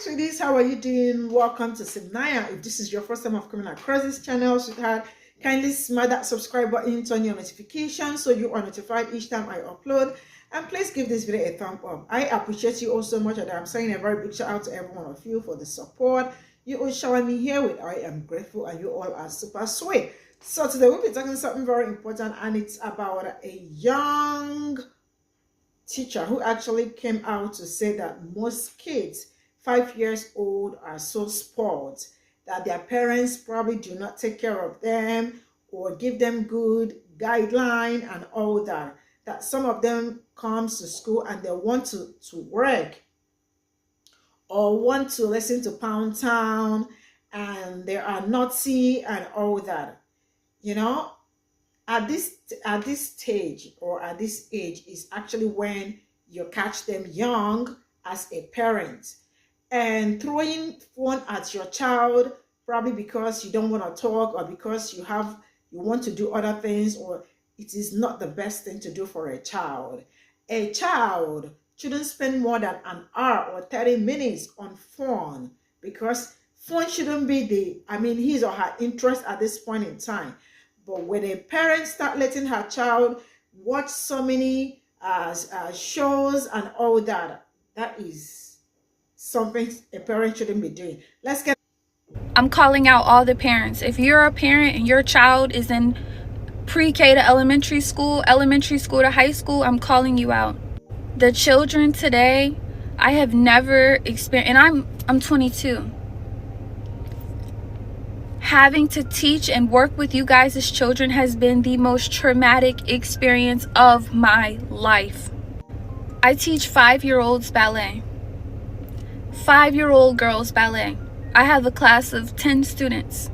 Sweeties, how are you doing? Welcome to Cimnanya. If this is your first time of coming across this channel, sweetheart, kindly smash that subscribe button, turn your notifications so you are notified each time I upload. And please give this video a thumb up. I appreciate you all so much, and I'm saying a very big shout out to every one of you for the support you all shower me here with. I am grateful, and you all are super sweet. So today we'll be talking something very important, and it's about a young teacher who actually came out to say that most kids 5 years old are so spoiled that their parents probably do not take care of them or give them good guideline and all that. That some of them comes to school and they want to work or want to listen to Pound Town, and they are naughty and all that. You know, at this stage or at this age is actually when you catch them young as a parent. And throwing phone at your child, probably because you don't want to talk or because you want to do other things, or it is not the best thing to do for a child. A child shouldn't spend more than an hour or 30 minutes on phone, because phone shouldn't be his or her interest at this point in time. But when a parent start letting her child watch so many shows and all that, that is something a parent shouldn't be doing. I'm calling out all the parents. If you're a parent and your child is in pre-K to elementary school to high school, I'm calling you out. The children today, I have never experienced, and I'm 22. Having to teach and work with you guys as children has been the most traumatic experience of my life. I teach 5-year-olds ballet. 5-year-old girls ballet. I have a class of 10 students.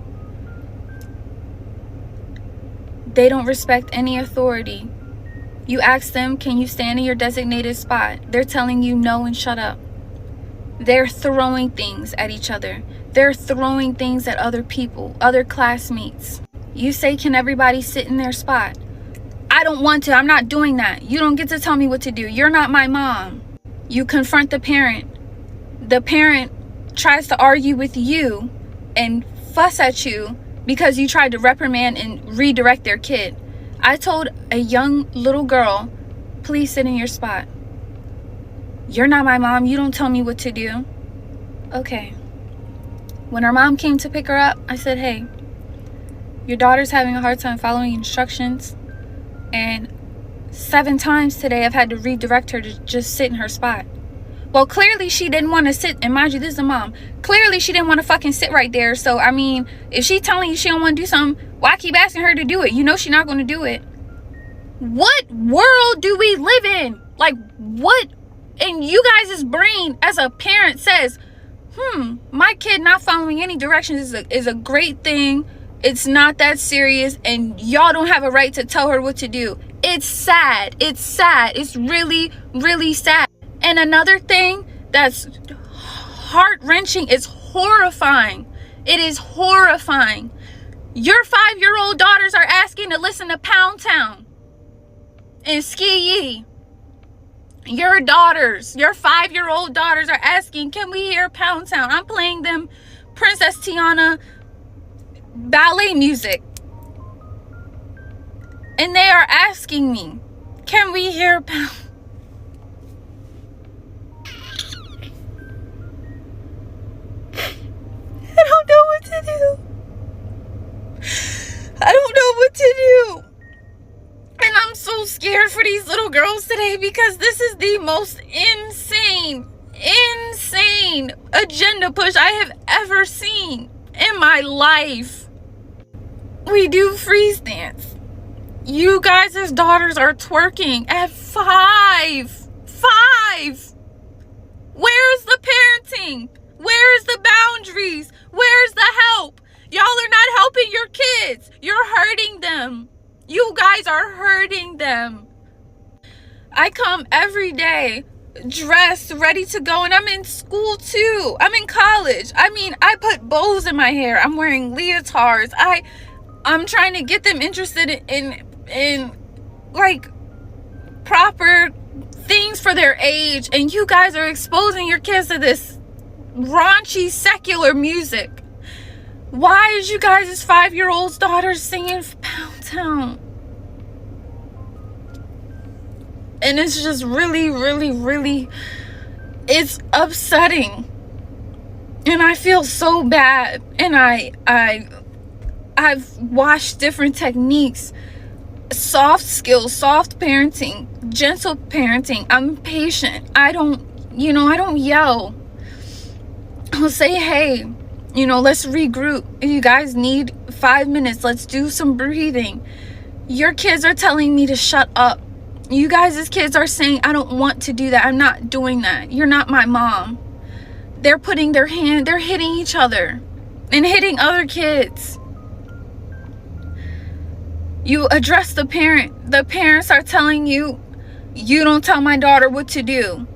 They don't respect any authority. You ask them, can you stand in your designated spot? They're telling you no and shut up. They're throwing things at each other. They're throwing things at other people, other classmates. You say, can everybody sit in their spot? I don't want to. I'm not doing that. You don't get to tell me what to do. You're not my mom. You confront the parent. The parent tries to argue with you and fuss at you because you tried to reprimand and redirect their kid. I told a young little girl, please sit in your spot. You're not my mom. You don't tell me what to do. Okay. When her mom came to pick her up, I said, hey, your daughter's having a hard time following instructions. And 7 times today, I've had to redirect her to just sit in her spot. Well, clearly she didn't want to sit, and mind you, this is a mom. Clearly she didn't want to fucking sit right there. So, I mean, if she's telling you she don't want to do something, why keep asking her to do it? You know she's not going to do it. What world do we live in? Like, what in you guys' brain as a parent says, my kid not following any directions is a great thing. It's not that serious, and y'all don't have a right to tell her what to do. It's sad. It's sad. It's really, really sad. And another thing that's heart-wrenching is horrifying. It is horrifying. Your 5-year-old daughters are asking to listen to Pound Town and Ski Yee. Your daughters, your 5-year-old daughters are asking, can we hear Pound Town? I'm playing them Princess Tiana ballet music. And they are asking me, can we hear Pound? I don't know what to do. I don't know what to do. And I'm so scared for these little girls today, because this is the most insane agenda push I have ever seen in my life. We do freeze dance. You guys' daughters are twerking at 5. 5. Where's the parenting? Where's the boundaries? Where's the help? Y'all are not helping your kids. You're hurting them. You guys are hurting them. I come every day dressed, ready to go, and I'm in school too. I'm in college. I mean, I put bows in my hair. I'm wearing leotards. I'm trying to get them interested in like proper things for their age, and you guys are exposing your kids to this raunchy secular music. Why is you guys' 5-year-old's daughter singing Pound Town? And it's just really, really, really, it's upsetting. And I feel so bad. And I've watched different techniques, soft skills, soft parenting, gentle parenting. I'm patient. I don't yell. I'll say, hey, let's regroup. If you guys need 5 minutes, let's do some breathing. Your kids are telling me to shut up. You guys' kids are saying, I don't want to do that. I'm not doing that. You're not my mom. They're putting they're hitting each other and hitting other kids. You address the parent. The parents are telling you, you don't tell my daughter what to do.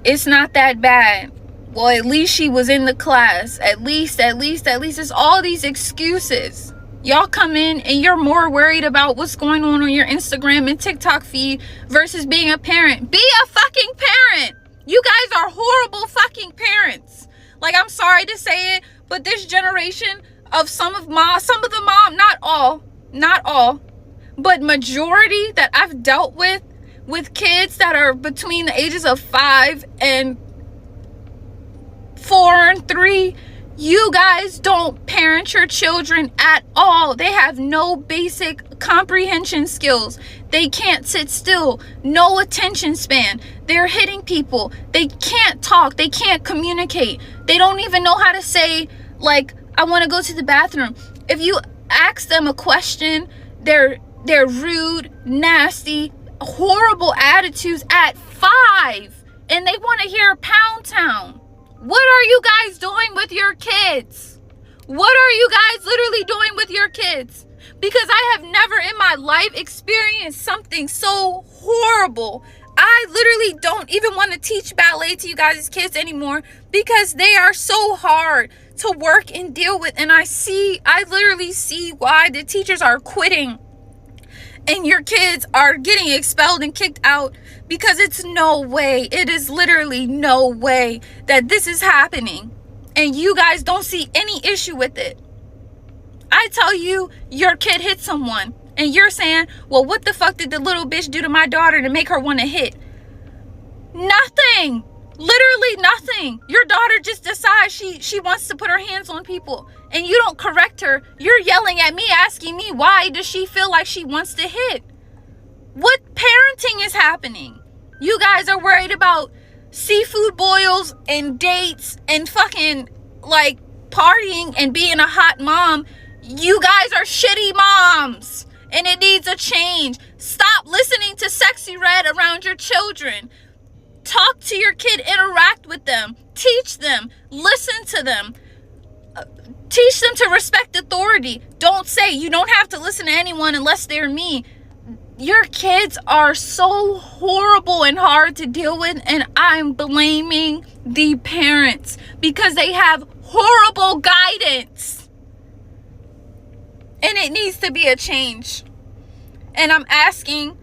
It's not that bad. Well, at least she was in the class. At least. It's all these excuses. Y'all come in and you're more worried about what's going on your Instagram and TikTok feed versus being a parent. Be a fucking parent. You guys are horrible fucking parents. Like, I'm sorry to say it, but this generation of some of the mom, not all, but majority that I've dealt with kids that are between the ages of 5 and 4 and 3, you guys don't parent your children at all. They have no basic comprehension skills. They can't sit still. No attention span. They're hitting people. They can't talk. They can't communicate. They don't even know how to say, like, I want to go to the bathroom. If you ask them a question, they're rude, nasty, horrible attitudes at 5. And they want to hear Pound Town. What are you guys doing with your kids? What are you guys literally doing with your kids? Because I have never in my life experienced something so horrible. I literally don't even want to teach ballet to you guys' kids anymore because they are so hard to work and deal with. And I literally see why the teachers are quitting and your kids are getting expelled and kicked out, because it's no way, it is literally no way that this is happening and you guys don't see any issue with it. I tell you, your kid hit someone and you're saying, well, what the fuck did the little bitch do to my daughter to make her want to hit? Nothing. Literally nothing. Your daughter just decides she wants to put her hands on people and you don't correct her. You're yelling at me, asking me, why does she feel like she wants to hit? What parenting is happening? You guys are worried about seafood boils and dates and fucking like partying and being a hot mom. You guys are shitty moms and it needs a change. Stop listening to Sexy Red around your children. Talk to your kid, interact with them, teach them, listen to them. Teach them to respect authority. Don't say you don't have to listen to anyone unless they're me. Your kids are so horrible and hard to deal with, and I'm blaming the parents because they have horrible guidance. And it needs to be a change. And I'm asking,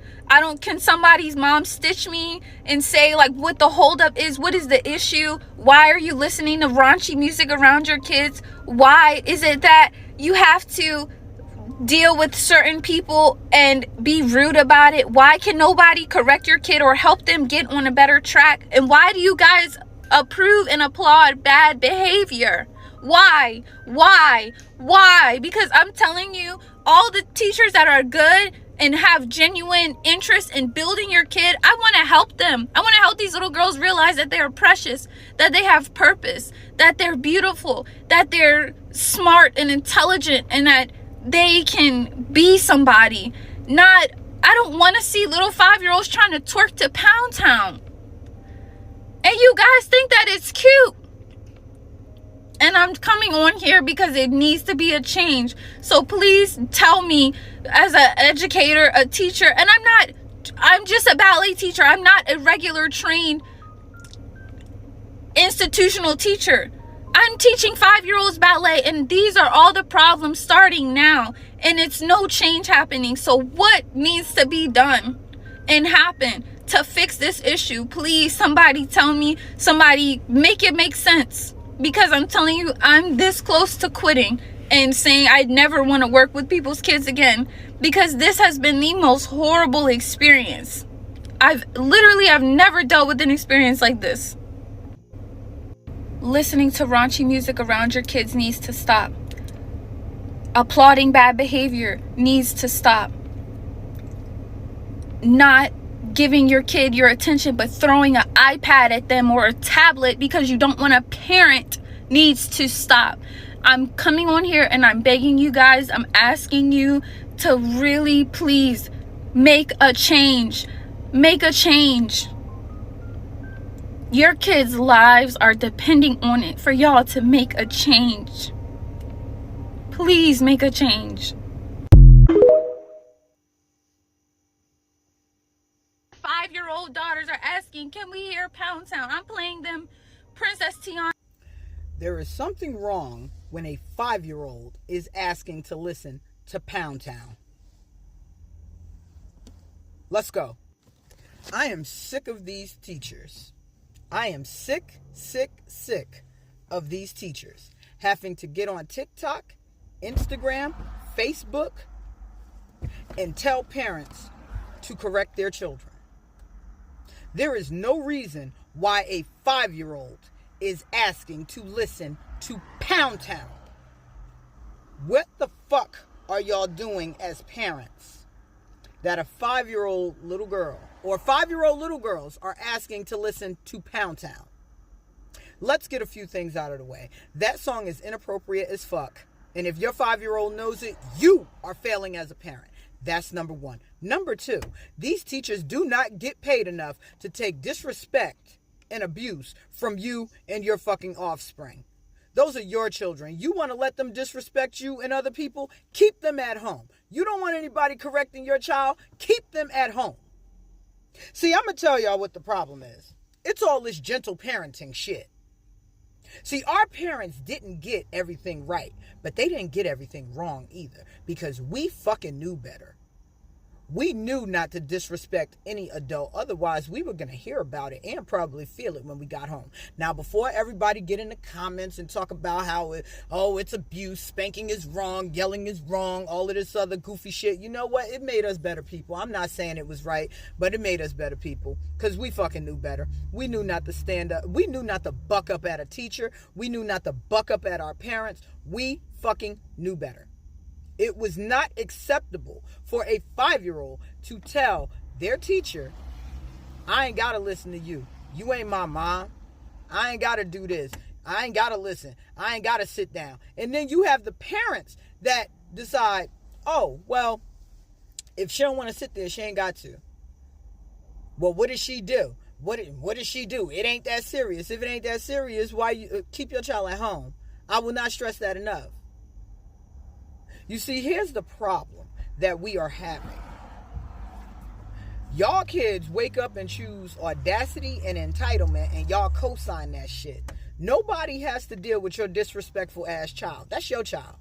can somebody's mom stitch me and say like what the holdup is? What is the issue? Why are you listening to raunchy music around your kids? Why is it that you have to deal with certain people and be rude about it? Why can nobody correct your kid or help them get on a better track? And why do you guys approve and applaud bad behavior? Why? Because I'm telling you, all the teachers that are good and have genuine interest in building your kid, I want to help them. I want to help these little girls realize that they are precious, that they have purpose, that they're beautiful, that they're smart and intelligent, and that they can be somebody. I don't want to see little 5-year-olds trying to twerk to Pound Town. And you guys think that it's cute. And I'm coming on here because it needs to be a change. So please tell me, as an educator, a teacher, and I'm just a ballet teacher. I'm not a regular trained institutional teacher. I'm teaching 5-year-olds ballet, and these are all the problems starting now, and it's no change happening. So what needs to be done and happen to fix this issue? Please, somebody tell me, somebody make it make sense. because I'm telling you, I'm this close to quitting and saying I'd never want to work with people's kids again, because this has been the most horrible experience. I've never dealt with an experience like this. Listening to raunchy music around your kids needs to stop. Applauding bad behavior needs to stop. Not giving your kid your attention but throwing an iPad at them or a tablet because you don't want to parent needs to stop. I'm coming on here and I'm begging you guys, I'm asking you to really please make a change. Make a change. Your kids' lives are depending on it for y'all to make a change. Please make a change. 5-year-old daughters are asking, can we hear Pound Town? I'm playing them Princess Tiana. There is something wrong when a 5-year-old is asking to listen to Pound Town. Let's go. I am sick of these teachers. I am sick of these teachers having to get on TikTok, Instagram, Facebook, and tell parents to correct their children. There is no reason why a 5-year-old is asking to listen to Pound Town. What the fuck are y'all doing as parents that a 5-year-old little girl or 5-year-old little girls are asking to listen to Pound Town? Let's get a few things out of the way. That song is inappropriate as fuck. And if your 5-year-old knows it, you are failing as a parent. That's number one. Number two, these teachers do not get paid enough to take disrespect and abuse from you and your fucking offspring. Those are your children. You want to let them disrespect you and other people? Keep them at home. You don't want anybody correcting your child? Keep them at home. See, I'm going to tell y'all what the problem is. It's all this gentle parenting shit. See, our parents didn't get everything right, but they didn't get everything wrong either, because we fucking knew better. We knew not to disrespect any adult. Otherwise, we were going to hear about it and probably feel it when we got home. Now, before everybody get in the comments and talk about how, it's abuse, spanking is wrong, yelling is wrong, all of this other goofy shit, you know what? It made us better people. I'm not saying it was right, but it made us better people because we fucking knew better. We knew not to stand up. We knew not to buck up at a teacher. We knew not to buck up at our parents. We fucking knew better. It was not acceptable for a 5-year-old to tell their teacher, I ain't got to listen to you. You ain't my mom. I ain't got to do this. I ain't got to listen. I ain't got to sit down. And then you have the parents that decide, oh, well, if she don't want to sit there, she ain't got to. Well, what does she do? What does she do? It ain't that serious. If it ain't that serious, why you keep your child at home? I will not stress that enough. You see, here's the problem that we are having. Y'all kids wake up and choose audacity and entitlement, and y'all co-sign that shit. Nobody has to deal with your disrespectful ass child. That's your child.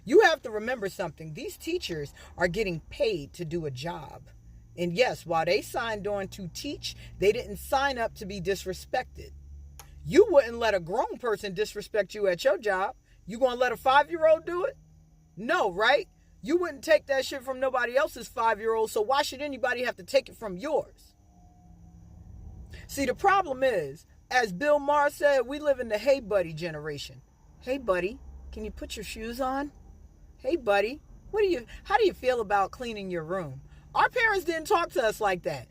You have to remember something. These teachers are getting paid to do a job. And yes, while they signed on to teach, they didn't sign up to be disrespected. You wouldn't let a grown person disrespect you at your job. You gonna let a 5-year-old do it? No, right? You wouldn't take that shit from nobody else's 5-year-old, so why should anybody have to take it from yours? See, the problem is, as Bill Maher said, we live in the hey buddy generation. Hey buddy, can you put your shoes on? Hey buddy, how do you feel about cleaning your room? Our parents didn't talk to us like that.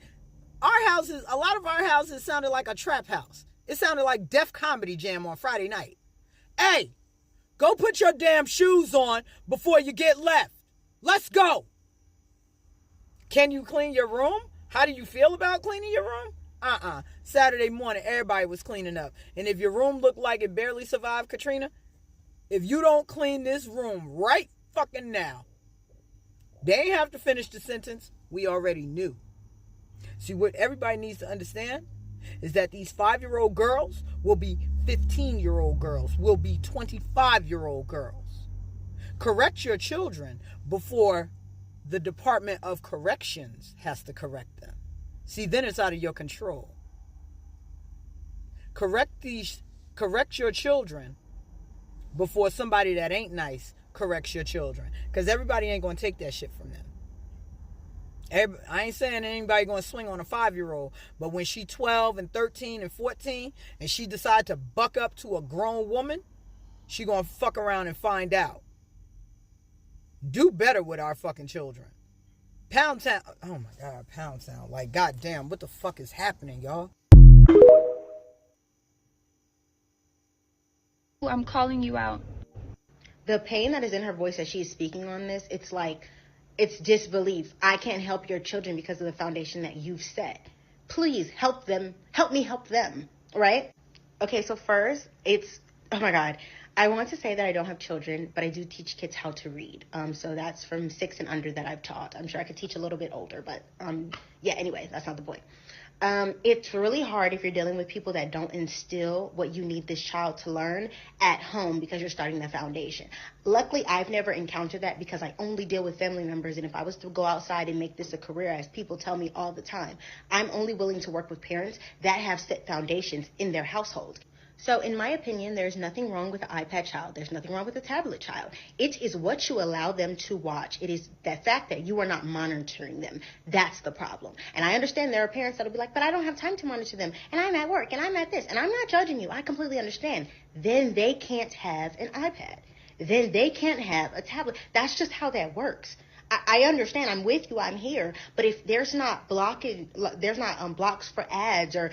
A lot of our houses sounded like a trap house. It sounded like Def Comedy Jam on Friday night. Hey! Go put your damn shoes on before you get left. Let's go. Can you clean your room? How do you feel about cleaning your room? Saturday morning, everybody was cleaning up. And if your room looked like it barely survived Katrina, if you don't clean this room right fucking now, they ain't have to finish the sentence. We already knew. See, what everybody needs to understand is that these 5-year-old girls will be 15-year-old girls, will be 25-year-old girls. Correct your children before the Department of Corrections has to correct them. See, then it's out of your control. Correct these correct your children before somebody that ain't nice corrects your children. Because everybody ain't going to take that shit from them. I ain't saying anybody going to swing on a 5-year-old, but when she 12 and 13 and 14 and she decide to buck up to a grown woman, she going to fuck around and find out. Do better with our fucking children. Pound Town. Oh my God, Pound Town. Like, goddamn, what the fuck is happening, y'all? I'm calling you out. The pain that is in her voice as she's speaking on this, it's like, it's disbelief. I can't help your children because of the foundation that you've set. Please help them. Help me help them. Right? Okay, so first, oh my God. I want to say that I don't have children, but I do teach kids how to read. So that's from 6 and under that I've taught. I'm sure I could teach a little bit older, but yeah, anyway, that's not the point. It's really hard if you're dealing with people that don't instill what you need this child to learn at home because you're starting the foundation. Luckily, I've never encountered that because I only deal with family members. And if I was to go outside and make this a career, as people tell me all the time, I'm only willing to work with parents that have set foundations in their household. So in my opinion, there's nothing wrong with the iPad child. There's nothing wrong with the tablet child. It is what you allow them to watch. It is that fact that you are not monitoring them. That's the problem. And I understand there are parents that'll be like, but I don't have time to monitor them. And I'm at work and I'm at this. And I'm not judging you. I completely understand. Then they can't have an iPad. Then they can't have a tablet. That's just how that works. I understand. I'm with you. I'm here. But if there's not blocks for ads, or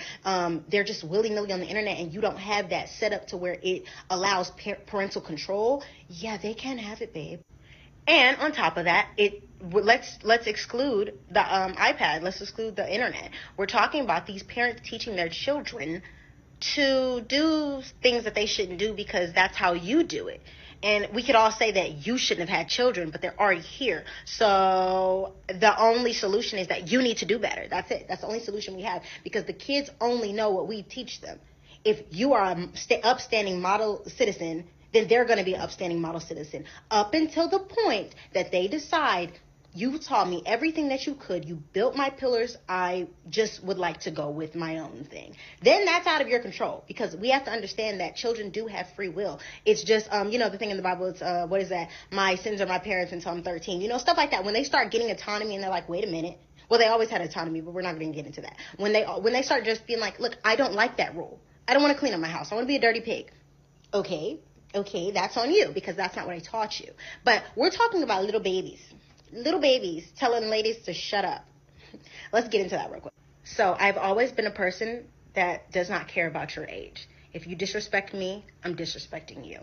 they're just willy-nilly on the internet and you don't have that set up to where it allows parental control, yeah, they can't have it, babe. And on top of that, let's exclude the iPad. Let's exclude the internet. We're talking about these parents teaching their children to do things that they shouldn't do because that's how you do it. And we could all say that you shouldn't have had children, but they're already here. So the only solution is that you need to do better. That's it. That's the only solution we have, because the kids only know what we teach them. If you are an upstanding model citizen, then they're going to be an upstanding model citizen up until the point that they decide, you taught me everything that you could. You built my pillars. I just would like to go with my own thing. Then that's out of your control, because we have to understand that children do have free will. It's just, the thing in the Bible, it's, what is that? My sins are my parents until I'm 13. Stuff like that. When they start getting autonomy and they're like, wait a minute. Well, they always had autonomy, but we're not going to get into that. When they start just being like, look, I don't like that rule. I don't want to clean up my house. I want to be a dirty pig. Okay, that's on you, because that's not what I taught you. But we're talking about little babies telling ladies to shut up. Let's get into that real quick. So I've always been a person that does not care about your age. If you disrespect me, I'm disrespecting you.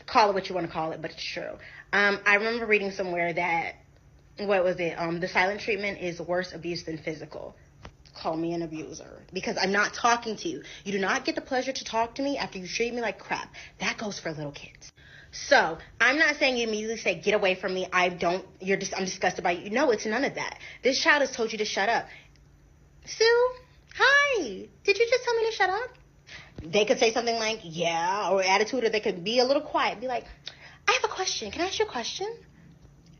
Call it what you want to call it, but it's true. I remember reading somewhere that, the silent treatment is worse abuse than physical. Call me an abuser, because I'm not talking to you. You do not get the pleasure to talk to me after you treat me like crap. That goes for little kids. So I'm not saying you immediately say, get away from me. I'm disgusted by you. No, it's none of that. This child has told you to shut up. Sue, hi. Did you just tell me to shut up? They could say something like, yeah, or attitude, or they could be a little quiet. Be like, I have a question. Can I ask you a question?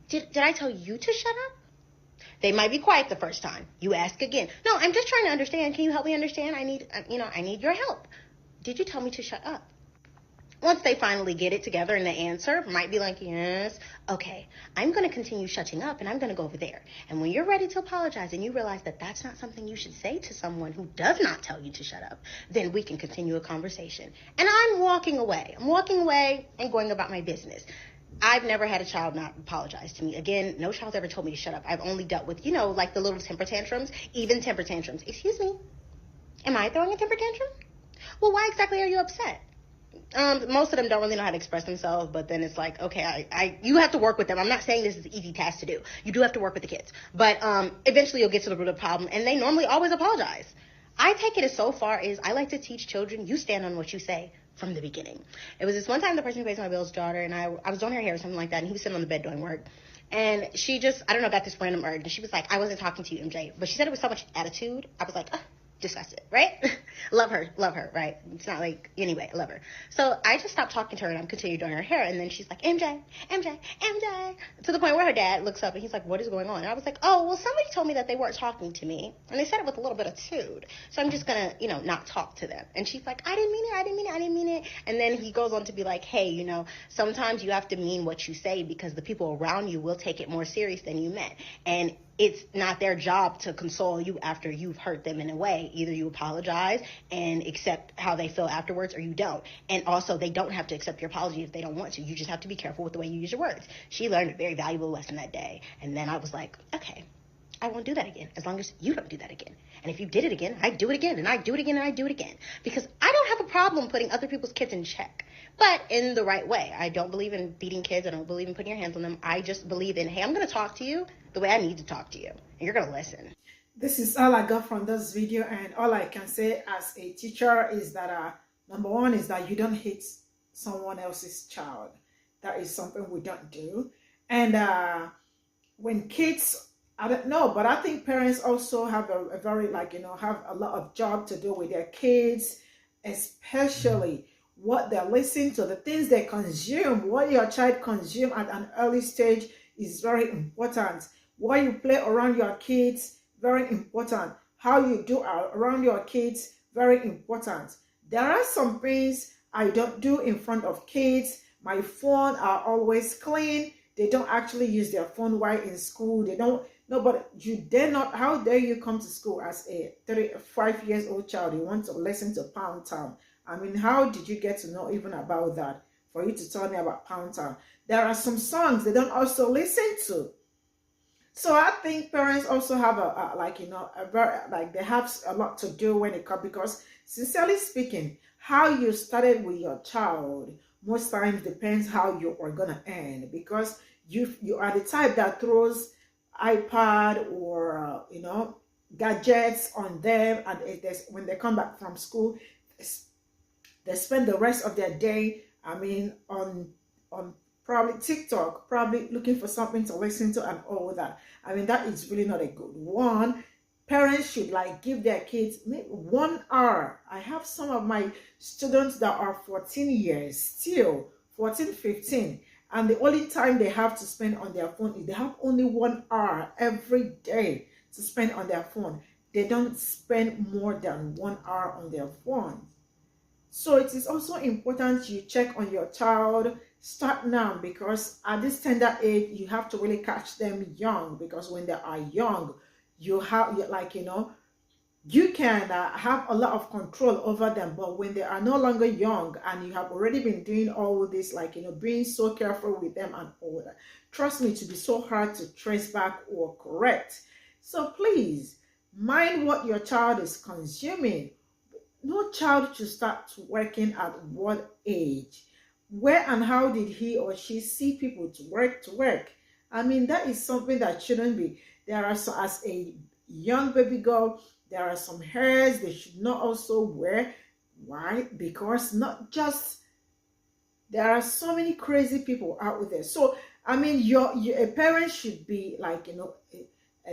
Did I tell you to shut up? They might be quiet the first time. You ask again. No, I'm just trying to understand. Can you help me understand? I need your help. Did you tell me to shut up? Once they finally get it together and the answer might be like, yes, okay, I'm going to continue shutting up and I'm going to go over there. And when you're ready to apologize and you realize that that's not something you should say to someone who does not tell you to shut up, then we can continue a conversation. And I'm walking away. I'm walking away and going about my business. I've never had a child not apologize to me. Again, no child's ever told me to shut up. I've only dealt with, like the little temper tantrums, even temper tantrums. Excuse me, am I throwing a temper tantrum? Well, why exactly are you upset? Most of them don't really know how to express themselves, but then it's like, okay, you have to work with them. I'm not saying this is an easy task to do. You do have to work with the kids. But eventually you'll get to the root of the problem, and they normally always apologize. I take it as so far as I like to teach children, you stand on what you say from the beginning. It was this one time the person who pays my bills' daughter, and I was doing her hair or something like that, and he was sitting on the bed doing work. And she just, I don't know, got this random urge. And she was like, I wasn't talking to you, MJ. But she said it with so much attitude. I was like, disgusted, right? love her, right? It's not like, anyway, I love her. So I just stopped talking to her and I'm continuing doing her hair. And then she's like, MJ, to the point where her dad looks up and he's like, what is going on? And I was like, oh, well, somebody told me that they weren't talking to me. And they said it with a little bit of attitude. So I'm just going to, not talk to them. And she's like, I didn't mean it. And then he goes on to be like, hey, sometimes you have to mean what you say because the people around you will take it more serious than you meant. And it's not their job to console you after you've hurt them in a way. Either you apologize and accept how they feel afterwards, or you don't. And also, they don't have to accept your apology if they don't want to. You just have to be careful with the way you use your words. She learned a very valuable lesson that day. And then I was like, okay, I won't do that again, as long as you don't do that again. And if you did it again, I do it again, and I do it again, and I do it again. Because I don't have a problem putting other people's kids in check, but in the right way. I don't believe in beating kids. I don't believe in putting your hands on them. I just believe in, hey, I'm going to talk to you the way I need to talk to you, and you're going to listen. This is all I got from this video, and all I can say as a teacher is that number one is that you don't hate someone else's child. That is something we don't do. And when kids, I don't know, but I think parents also have a very, have a lot of job to do with their kids, especially what they're listening to, the things they consume. What your child consumes at an early stage is very important. What you play around your kids, very important. How you do around your kids, very important. There are some things I don't do in front of kids. My phone are always clean. They don't actually use their phone while in school. They don't. No, but you dare not. How dare you come to school as a 5-year-old child? You want to listen to Pound Town. I mean, how did you get to know even about that for you to tell me about Pound Town? There are some songs they don't also listen to. So I think parents also have they have a lot to do when it comes, because sincerely speaking, how you started with your child most times depends how you are gonna end, because you are the type that throws iPad or gadgets on them, and when they come back from school, they spend the rest of their day, on probably TikTok, probably looking for something to listen to and all that. That is really not a good one. Parents should give their kids maybe 1 hour. I have some of my students that are 14 years, still 14, 15. And the only time they have to spend on their phone is they have only 1 hour every day to spend on their phone. They don't spend more than 1 hour on their phone. So it is also important you check on your child. Start now, because at this tender age, you have to really catch them young, because when they are young, you have, you can have a lot of control over them. But when they are no longer young and you have already been doing all this, being so careful with them and all that, trust me, to be so hard to trace back or correct. So please mind what your child is consuming. No child should start working at what age? Where and how did he or she see people to work? That is something that shouldn't be. There are, so as a young baby girl, there are some hairs they should not also wear. Why? Because there are so many crazy people out there. So a parent should be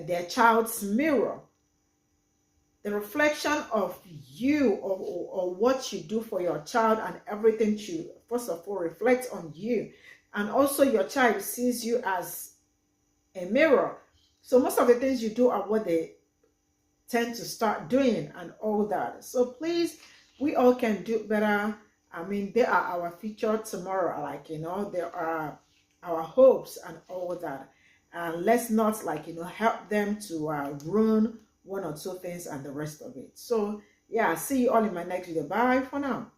their child's mirror, the reflection of you, or what you do for your child, and everything should first of all reflect on you. And also your child sees you as a mirror. So most of the things you do are what they tend to start doing and all that. So please, we all can do better. They are our future tomorrow. They are our hopes and all that. And let's not help them to ruin one or two things and the rest of it. So yeah, see you all in my next video. Bye for now.